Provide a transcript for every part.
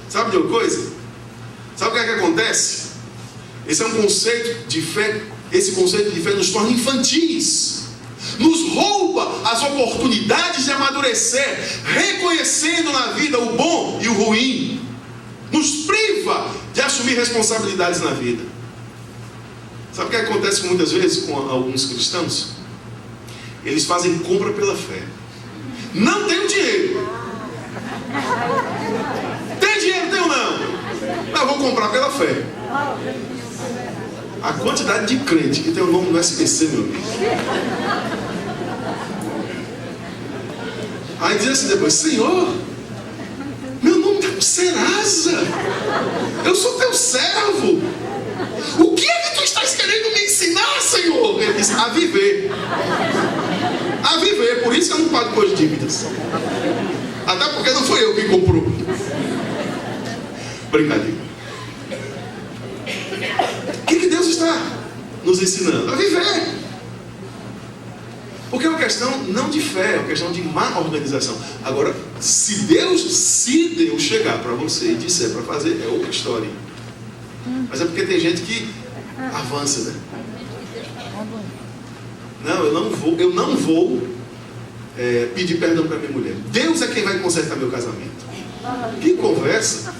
Sabe de uma coisa? Sabe o que é que acontece? Esse é um conceito de fé. Esse conceito de fé nos torna infantis, nos rouba as oportunidades de amadurecer, reconhecendo na vida o bom e o ruim, nos priva de assumir responsabilidades na vida. Sabe o que acontece muitas vezes com alguns cristãos? Eles fazem compra pela fé. Não tem o dinheiro. Tem dinheiro, tem ou não? Eu vou comprar pela fé. A quantidade de crente que tem o nome do SBC, meu amigo. Aí diz assim depois: Senhor, meu nome está no Serasa. Eu sou teu servo. O que é que tu estás querendo me ensinar, Senhor? Ele diz: a viver. A viver. Por isso que eu não pago com as dívidas. Até porque não foi eu que comprou. Brincadeira. O que Deus está nos ensinando? A viver. Porque é uma questão não de fé, é uma questão de má organização. Agora, se Deus chegar para você e disser para fazer, é outra história. Mas é porque tem gente que avança, né? Não, eu não vou pedir perdão para minha mulher. Deus é quem vai consertar meu casamento. Que conversa!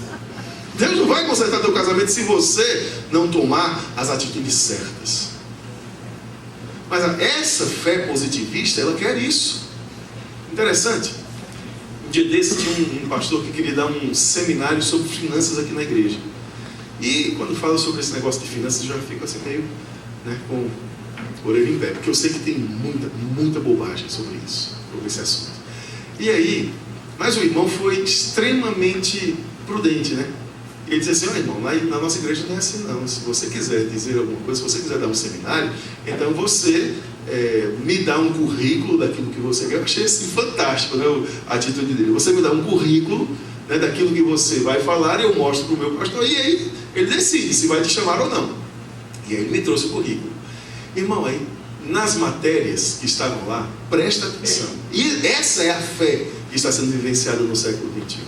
Deus não vai consertar teu casamento se você não tomar as atitudes certas. Mas essa fé positivista, ela quer isso. Interessante. Um dia desse tinha um pastor que queria dar um seminário sobre finanças aqui na igreja. E quando fala sobre esse negócio de finanças, eu já fico assim meio, né, com a orelha em pé. Porque eu sei que tem muita bobagem sobre isso, sobre esse assunto. E aí, mas o irmão foi extremamente prudente, né? Ele disse assim: olha, irmão, na nossa igreja não é assim não. Se você quiser dizer alguma coisa, se você quiser dar um seminário, então você me dá um currículo daquilo que você quer. Eu achei assim fantástico, né, a atitude dele. Você me dá um currículo, né, daquilo que você vai falar, eu mostro para o meu pastor, e aí ele decide se vai te chamar ou não. E aí ele me trouxe o currículo. Irmão, aí nas matérias que estavam lá, presta atenção. E essa é a fé que está sendo vivenciada no século XXI.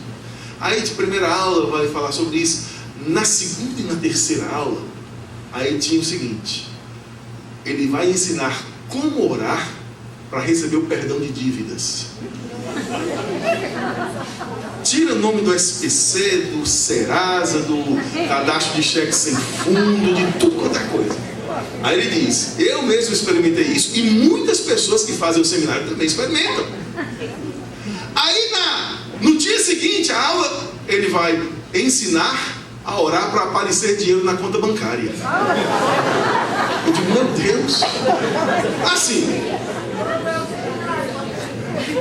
Aí de primeira aula vai falar sobre isso. Na segunda e na terceira aula, aí tinha o seguinte: ele vai ensinar como orar para receber o perdão de dívidas. Tira o nome do SPC, do Serasa, do cadastro de cheque sem fundo, de tudo quanto é coisa. Aí ele diz: eu mesmo experimentei isso, e muitas pessoas que fazem o seminário também experimentam. Aí no dia seguinte, a aula, ele vai ensinar a orar para aparecer dinheiro na conta bancária. Eu digo: meu Deus. Assim.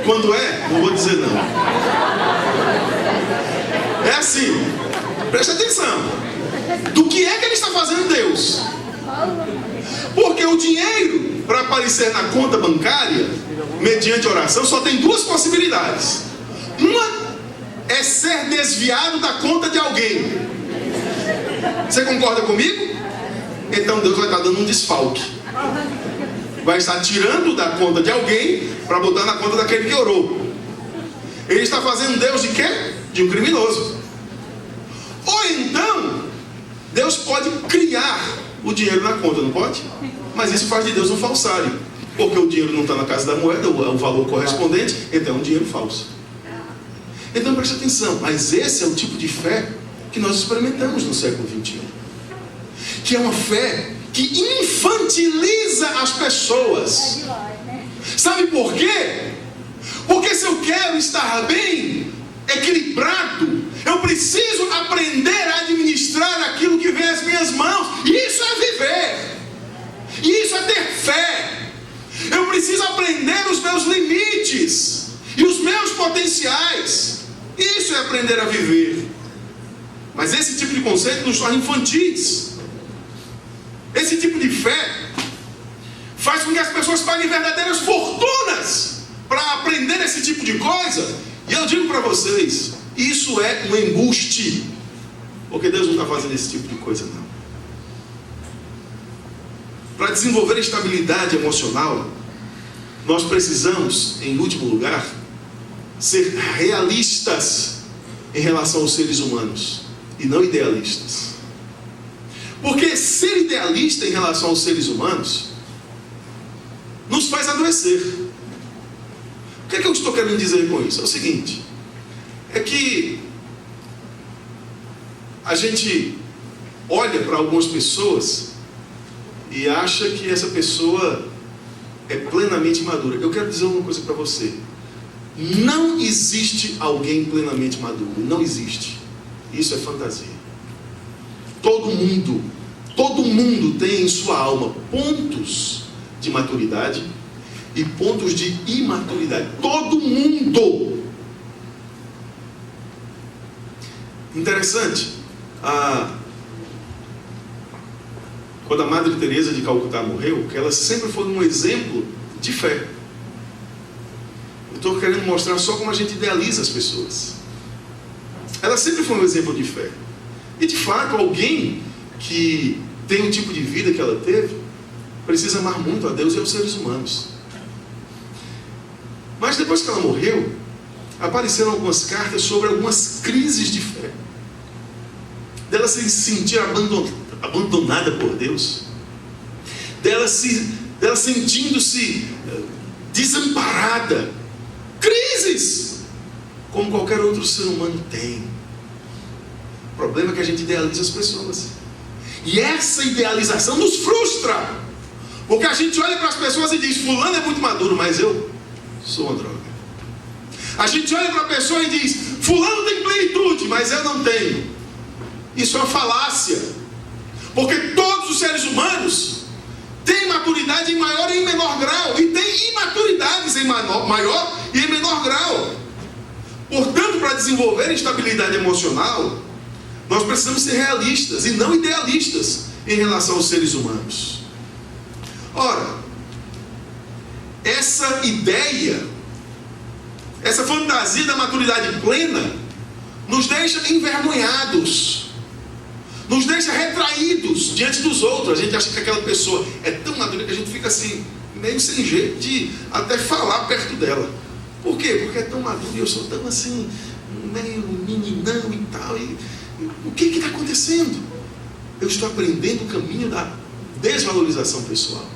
Quando é? Não vou dizer não. É assim. Presta atenção. Do que é que ele está fazendo Deus? Porque o dinheiro para aparecer na conta bancária, mediante oração, só tem duas possibilidades. Uma é ser desviado da conta de alguém. Você concorda comigo? Então Deus vai estar dando um desfalque. Vai estar tirando da conta de alguém para botar na conta daquele que orou. Ele está fazendo Deus de quê? De um criminoso. Ou então Deus pode criar o dinheiro na conta, não pode? Mas isso faz de Deus um falsário, porque o dinheiro não está na casa da moeda, o valor correspondente, então é um dinheiro falso. Então preste atenção, mas esse é o tipo de fé que nós experimentamos no século XXI, que é uma fé que infantiliza as pessoas. Sabe por quê? Porque se eu quero estar bem, equilibrado, eu preciso aprender a administrar aquilo que vem às minhas mãos. Isso é viver. Isso é ter fé. Eu preciso aprender os meus limites e os meus potenciais. Isso é aprender a viver. Mas esse tipo de conceito nos torna infantis. Esse tipo de fé faz com que as pessoas paguem verdadeiras fortunas para aprender esse tipo de coisa. E eu digo para vocês, isso é um embuste. Porque Deus não está fazendo esse tipo de coisa, não. Para desenvolver estabilidade emocional, nós precisamos, em último lugar, ser realistas em relação aos seres humanos e não idealistas. Porque ser idealista em relação aos seres humanos nos faz adoecer. O que é que eu estou querendo dizer com isso? É o seguinte, é que a gente olha para algumas pessoas e acha que essa pessoa é plenamente madura. Eu quero dizer uma coisa para você. Não existe alguém plenamente maduro. Não existe. Isso é fantasia. Todo mundo tem em sua alma pontos de maturidade e pontos de imaturidade. Todo mundo. Interessante. Quando a Madre Teresa de Calcutá morreu, que ela sempre foi um exemplo de fé. Eu estou querendo mostrar só como a gente idealiza as pessoas. Ela sempre foi um exemplo de fé. E de fato, alguém que tem o tipo de vida que ela teve, precisa amar muito a Deus e aos seres humanos. Mas depois que ela morreu, apareceram algumas cartas sobre algumas crises de fé. Dela se sentir abandonada por Deus, dela sentindo-se desamparada. Crises, como qualquer outro ser humano tem. O problema é que a gente idealiza as pessoas, e essa idealização nos frustra, porque a gente olha para as pessoas e diz: fulano é muito maduro, mas eu sou uma droga. A gente olha para a pessoa e diz: fulano tem plenitude, mas eu não tenho. Isso é uma falácia, porque todos os seres humanos têm maturidade em maior e em menor grau, e têm imaturidades em maior e em menor grau. Portanto, para desenvolver estabilidade emocional, nós precisamos ser realistas e não idealistas em relação aos seres humanos. Ora, essa ideia, essa fantasia da maturidade plena, nos deixa envergonhados, nos deixa retraídos diante dos outros. A gente acha que aquela pessoa é tão madura que a gente fica assim, meio sem jeito de até falar perto dela. Por quê? Porque é tão maduro e eu sou tão assim, meio meninão e tal. E o que está acontecendo? Eu estou aprendendo o caminho da desvalorização pessoal.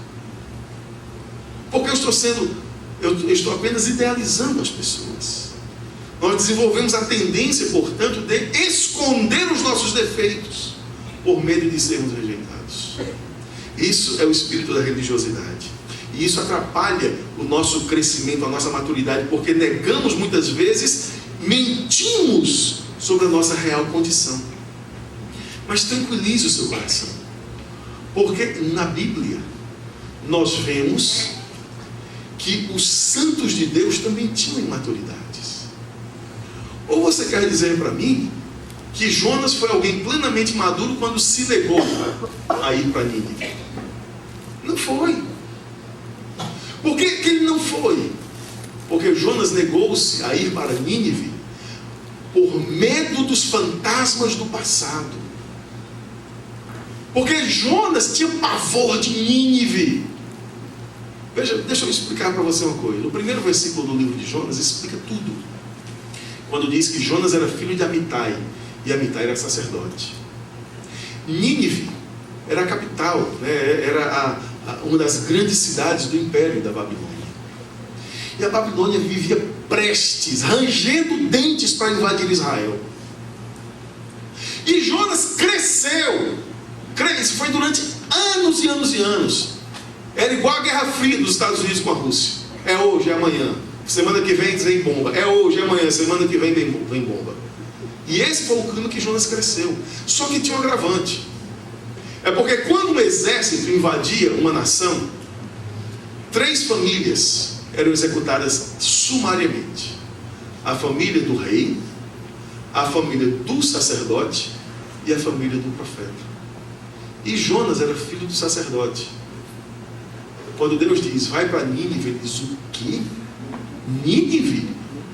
Porque eu estou apenas idealizando as pessoas. Nós desenvolvemos a tendência, portanto, de esconder os nossos defeitos por medo de sermos rejeitados. Isso é o espírito da religiosidade. E isso atrapalha o nosso crescimento, a nossa maturidade, porque negamos muitas vezes, mentimos sobre a nossa real condição. Mas tranquilize o seu coração, porque na Bíblia nós vemos que os santos de Deus também tinham imaturidades. Ou você quer dizer para mim que Jonas foi alguém plenamente maduro quando se negou a ir para Nínive? Não foi. Por que ele não foi? Porque Jonas negou-se a ir para Nínive por medo dos fantasmas do passado. Porque Jonas tinha pavor de Nínive. Veja, deixa eu explicar para você uma coisa. No primeiro versículo do livro de Jonas explica tudo. Quando diz que Jonas era filho de Amitai, e Amitai era sacerdote. Nínive era a capital, né? Era uma das grandes cidades do império da Babilônia. E a Babilônia vivia prestes, rangendo dentes para invadir Israel. E Jonas cresceu. Isso foi durante anos e anos e anos. Era igual a Guerra Fria dos Estados Unidos com a Rússia. É hoje, é amanhã. Semana que vem bomba. É hoje, é amanhã. Semana que vem bomba. E esse foi o clima que Jonas cresceu. Só que tinha um agravante. É porque quando um exército invadia uma nação, 3 famílias eram executadas sumariamente. A família do rei, a família do sacerdote e a família do profeta. E Jonas era filho do sacerdote. Quando Deus diz, vai para Nínive, ele diz, o quê? Nínive?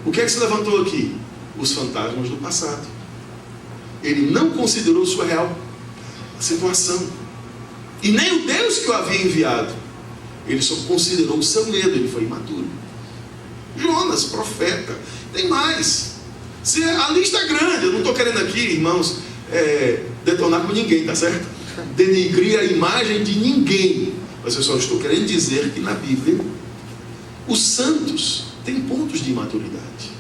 O que é que se levantou aqui? Os fantasmas do passado. Ele não considerou sua real situação. E nem o Deus que o havia enviado. Ele só considerou o seu medo, ele foi imaturo. Jonas, profeta. Tem mais. Se a lista é grande, eu não estou querendo aqui, irmãos, detonar com ninguém, tá certo? Denigrir a imagem de ninguém. Mas eu só estou querendo dizer que na Bíblia, os santos têm pontos de imaturidade.